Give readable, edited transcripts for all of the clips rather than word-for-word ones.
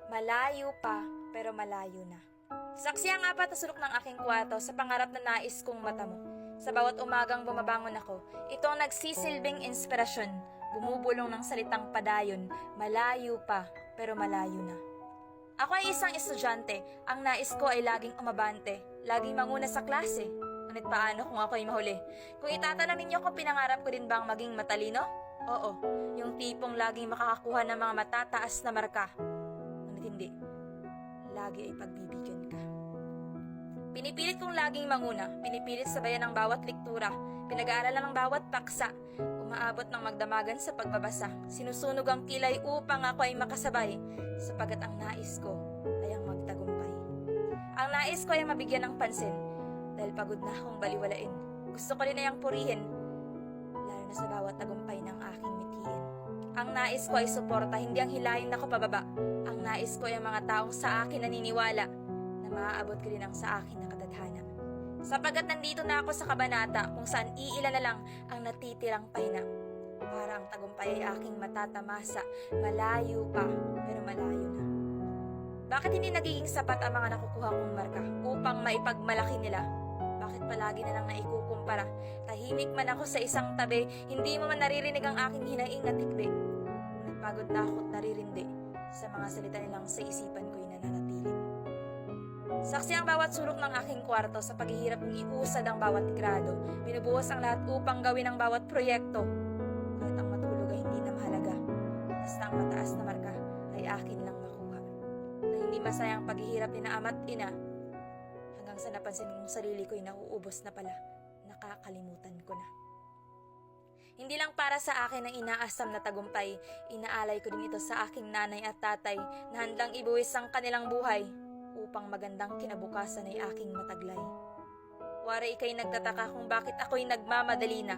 Malayo pa, pero malayo na. Saksi ang apat na sulok ng aking kwarto sa pangarap na nais kong matamo. Sa bawat umagang bumabangon ako, ito ang nagsisilbing inspirasyon, bumubulong ng salitang padayon, malayo pa, pero malayo na. Ako ay isang estudyante, ang nais ko ay laging umabante, laging manguna sa klase. Ngunit paano kung ako ay mahuli? Kung itatanong ninyo kung pinangarap ko din bang maging matalino? Oo, yung tipong laging makakakuha ng mga matataas na marka. Ngunit hindi, lagi ay pagbibigyan ka. Pinipilit kong laging manguna, pinipilit sabayan ng bawat lektura, pinag-aaralan ng bawat paksa, umaabot ng magdamagan sa pagbabasa, sinusunog ang kilay upang ako ay makasabay, sapagat ang nais ko ay ang magtagumpay. Ang nais ko ay mabigyan ng pansin, dahil pagod na akong baliwalain. Gusto ko rin ay ang purihin, lalo na sa bawat tagumpay ng aking mithiin. Ang nais ko ay suporta, hindi ang hilahin ako pababa. Ang nais ko ay ang mga taong sa akin naniniwala na maaabot ko rin ang sa akin na katadhana. Sapagat nandito na ako sa kabanata kung saan iilan na lang ang natitirang pahina. Para ang tagumpay ay aking matatamasa, malayo pa, pero malayo na. Bakit hindi nagiging sapat ang mga nakukuha kong marka upang maipagmalaki nila? Bakit palagi na lang naikukumpara? Tahimik man ako sa isang tabi, hindi mo man naririnig ang aking hinaing na tikbi. Ngunit pagod na ako't naririndi sa mga salita nilang sa isipan ko'y nananatili. Saksi ang bawat sulok ng aking kwarto sa paghihirap kong iusad ang bawat grado. Binubuhos ang lahat upang gawin ang bawat proyekto. Kahit ang matulog ay hindi na mahalaga. Basta ang mataas na marka ay akin lang makuha. Na hindi masayang paghihirap ni na ama't ina. Hanggang sa napansin kong sarili ko'y nauubos na pala. Nakakalimutan ko na. Hindi lang para sa akin ang inaasam na tagumpay, inaalay ko din ito sa aking nanay at tatay na handang ibuwis ang kanilang buhay upang magandang kinabukasan ay aking mataglay. Wari ika'y nagtataka kung bakit ako'y nagmamadali na,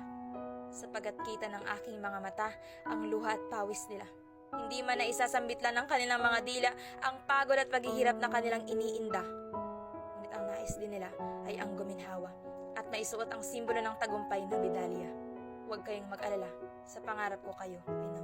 sapagat kita ng aking mga mata ang luha at pawis nila. Hindi man na isasambit lang ng kanilang mga dila ang pagod at paghihirap na kanilang iniinda. Ngunit ang nais din nila ay ang guminhawa at maisuot ang simbolo ng tagumpay na medalya. Huwag kayong mag-alala, sa pangarap ko kayo ay